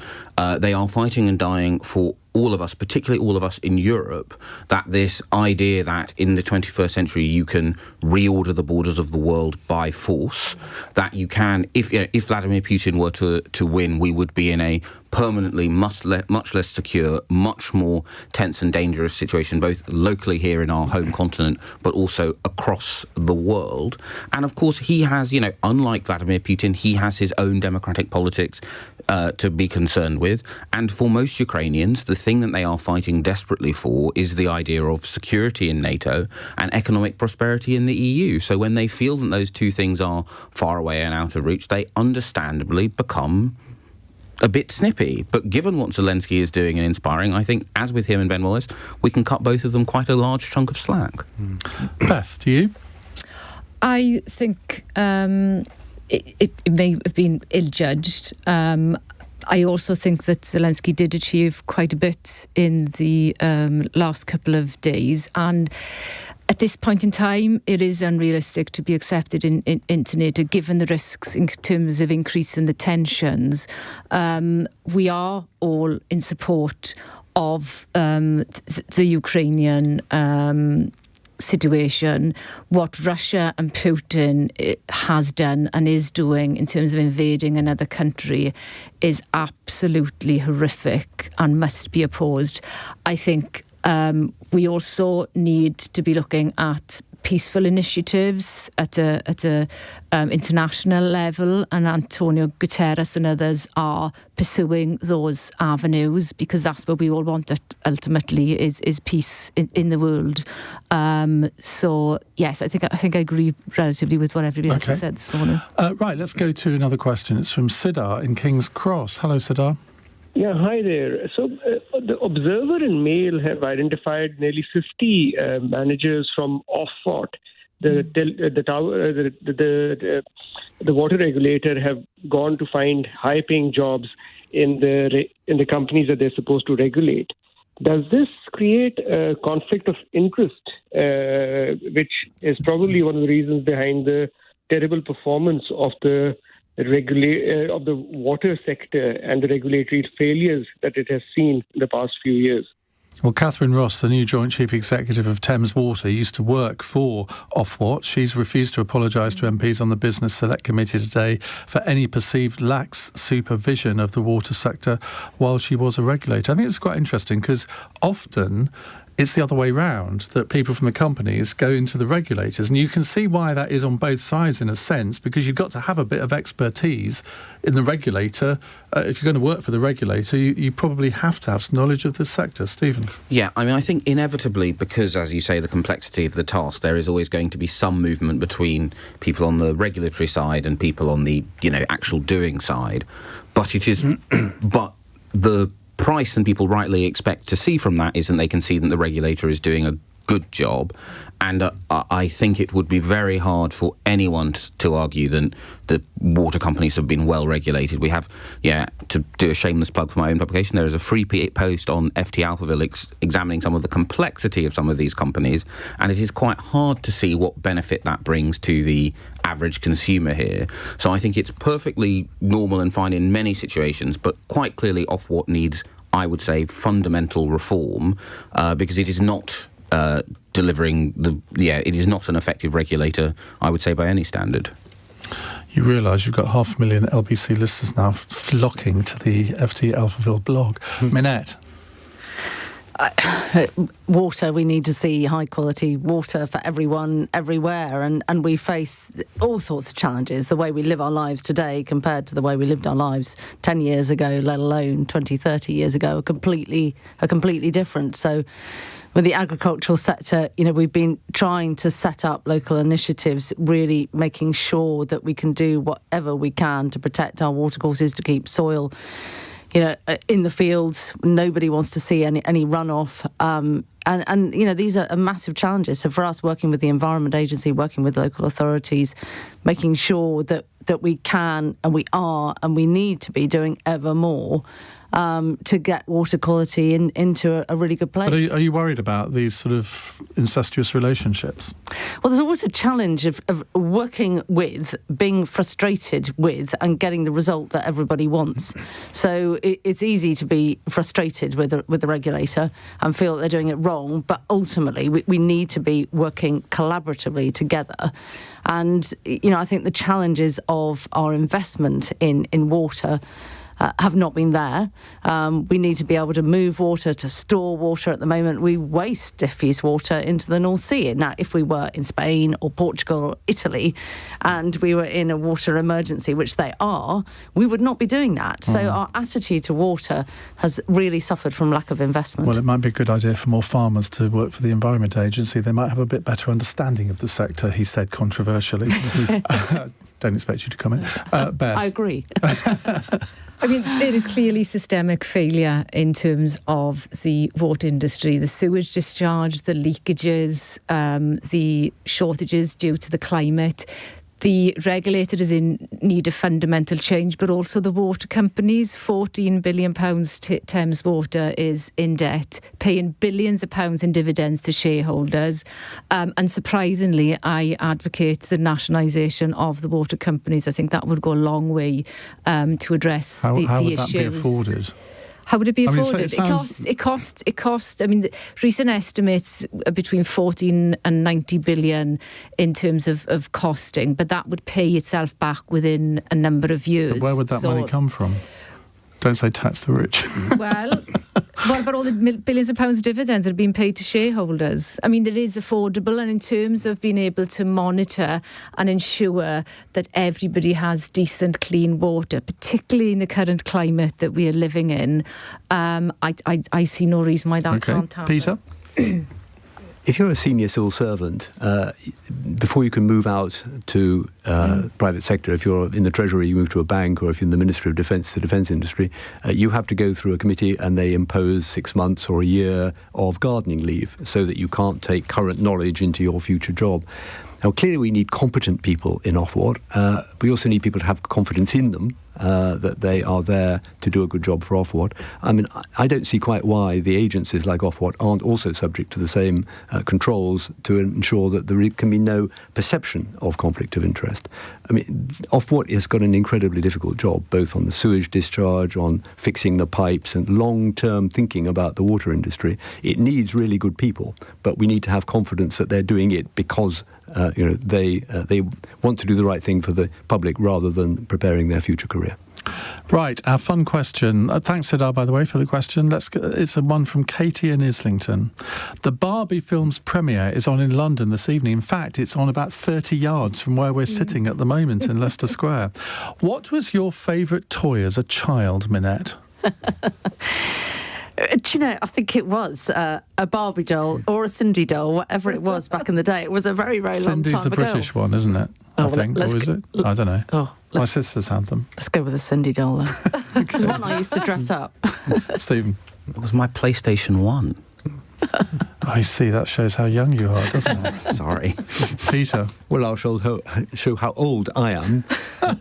They are fighting and dying for all of us, particularly all of us in Europe, that this idea that in the 21st century you can reorder the borders of the world by force, that you can, if Vladimir Putin were to win, we would be in a permanently much less secure, much more tense and dangerous situation, both locally here in our home continent, but also across the world. And of course, he has, unlike Vladimir Putin, he has his own democratic politics to be concerned with. And for most Ukrainians, the thing that they are fighting desperately for is the idea of security in NATO and economic prosperity in the EU. So when they feel that those two things are far away and out of reach, they understandably become a bit snippy. But given what Zelensky is doing and inspiring, I think, as with him and Ben Wallace, we can cut both of them quite a large chunk of slack. Beth, do you? I think it may have been ill-judged. I also think that Zelensky did achieve quite a bit in the last couple of days, and at this point in time, it is unrealistic to be accepted into NATO, given the risks in terms of increasing the tensions. We are all in support of the Ukrainian situation. What Russia and Putin has done and is doing in terms of invading another country is absolutely horrific and must be opposed. I think we also need to be looking at peaceful initiatives at a international level, and Antonio Guterres and others are pursuing those avenues, because that's what we all want ultimately is peace in the world. So yes, I think I agree relatively with what everybody else has said this morning. Right, let's go to another question. It's from Sidar in King's Cross. Hello, Sidar. Yeah, hi there. So the Observer and Mail have identified nearly 50 managers from Ofwat. The water regulator have gone to find high-paying jobs in the companies that they're supposed to regulate. Does this create a conflict of interest, which is probably one of the reasons behind the terrible performance of the water sector and the regulatory failures that it has seen in the past few years? Well, Catherine Ross, the new Joint Chief Executive of Thames Water, used to work for Ofwat. She's refused to apologise to MPs on the Business Select Committee today for any perceived lax supervision of the water sector while she was a regulator. I think it's quite interesting because often it's the other way round, that people from the companies go into the regulators. And you can see why that is on both sides in a sense, because you've got to have a bit of expertise in the regulator. If you're going to work for the regulator, you probably have to have some knowledge of this sector. Stephen? Yeah, I mean, I think inevitably, because, as you say, the complexity of the task, there is always going to be some movement between people on the regulatory side and people on the, actual doing side. But it is... but the price, and people rightly expect to see from that, is that they can see that the regulator is doing a good job. And I think it would be very hard for anyone to argue that the water companies have been well regulated. We have, to do a shameless plug for my own publication, there is a free post on FT Alphaville examining some of the complexity of some of these companies, and it is quite hard to see what benefit that brings to the average consumer here. So I think it's perfectly normal and fine in many situations, but quite clearly Ofwat needs, I would say, fundamental reform, because it is not... it is not an effective regulator, I would say, by any standard. You realise you've got 500,000 LBC listeners now flocking to the FT Alphaville blog. Minette? Water, we need to see high quality water for everyone, everywhere, and we face all sorts of challenges. The way we live our lives today compared to the way we lived our lives 10 years ago, let alone 20, 30 years ago, are completely different. So with the agricultural sector, we've been trying to set up local initiatives, really making sure that we can do whatever we can to protect our watercourses, to keep soil, in the fields. Nobody wants to see any runoff. And these are massive challenges. So for us, working with the Environment Agency, working with local authorities, making sure that we can and we are and we need to be doing ever more to get water quality into a really good place. But are you worried about these sort of incestuous relationships? Well, there's always a challenge of working with, being frustrated with, and getting the result that everybody wants. So it's easy to be frustrated with the regulator and feel that they're doing it wrong, but ultimately we need to be working collaboratively together. And, I think the challenges of our investment in water have not been there. We need to be able to move water, to store water. At the moment, we waste diffuse water into the North Sea. Now, if we were in Spain or Portugal or Italy and we were in a water emergency, which they are, we would not be doing that. So our attitude to water has really suffered from lack of investment. Well, it might be a good idea for more farmers to work for the Environment Agency. They might have a bit better understanding of the sector, he said controversially. Don't expect you to comment. Beth? I agree. I mean, there is clearly systemic failure in terms of the water industry, the sewage discharge, the leakages, the shortages due to the climate. The regulator is in need of fundamental change, but also the water companies. £14 billion Thames Water is in debt, paying billions of pounds in dividends to shareholders. And surprisingly, I advocate the nationalisation of the water companies. I think that would go a long way to address the issues. How would that be afforded? How would it be afforded? It costs. I mean, the recent estimates are between 14 and 90 billion in terms of costing, but that would pay itself back within a number of years. But where would that money come from? Don't say tax the rich. Well, what about all the billions of pounds dividends that are being paid to shareholders? I mean, it is affordable, and in terms of being able to monitor and ensure that everybody has decent, clean water, particularly in the current climate that we are living in, I see no reason why that can't happen. Peter? If you're a senior civil servant, before you can move out to private sector, if you're in the Treasury, you move to a bank, or if you're in the Ministry of Defence, the defence industry, you have to go through a committee, and they impose 6 months or a year of gardening leave so that you can't take current knowledge into your future job. Now, clearly we need competent people in Ofwat. We also need people to have confidence in them, that they are there to do a good job for Ofwat. I mean, I don't see quite why the agencies like Ofwat aren't also subject to the same controls to ensure that there can be no perception of conflict of interest. I mean, Ofwat has got an incredibly difficult job, both on the sewage discharge, on fixing the pipes, and long-term thinking about the water industry. It needs really good people, but we need to have confidence that they're doing it because they want to do the right thing for the public rather than preparing their future career. Right, our fun question. Thanks, Sidar, by the way, for the question. It's a one from Katie in Islington. The Barbie film's premiere is on in London this evening. In fact, it's on about 30 yards from where we're sitting at the moment in Leicester Square. What was your favourite toy as a child, Minette? Do you know, I think it was a Barbie doll or a Cindy doll, whatever it was back in the day. It was a very, very long time ago. Cindy's the British one, isn't it? I think. Or is it? I don't know. My sisters had them. Let's go with a Cindy doll then. Because one I used to dress up. Stephen? It was my PlayStation 1. I see, that shows how young you are, doesn't it? Sorry. Peter? Well, I'll show how old I am.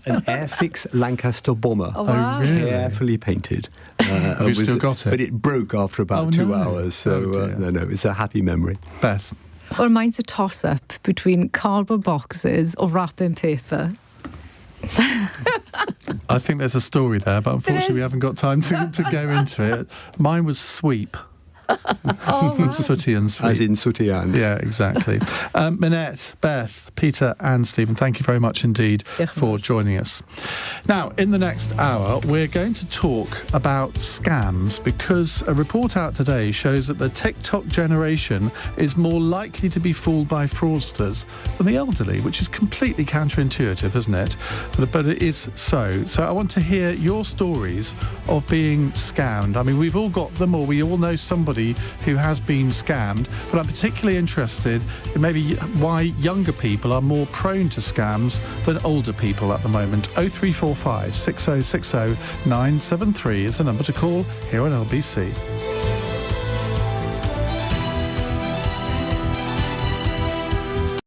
An Airfix Lancaster bomber. Oh, wow. Really? Carefully painted. Have you still got it? But it broke after about 2 hours, so no, it's a happy memory. Beth? Well, mine's a toss-up between cardboard boxes or wrapping paper. I think there's a story there, but unfortunately we haven't got time to go into it. Mine was sweep. Right. Sooty and sweep. As in sooty and. Yeah, exactly. Minette, Beth, Peter and Stephen, thank you very much indeed for joining us. Now, in the next hour, we're going to talk about scams because a report out today shows that the TikTok generation is more likely to be fooled by fraudsters than the elderly, which is completely counterintuitive, isn't it? But it is so. So I want to hear your stories of being scammed. I mean, we've all got them, or we all know somebody who has been scammed, but I'm particularly interested in maybe why younger people are more prone to scams than older people at the moment. 0345 6060 973 is the number to call here on LBC.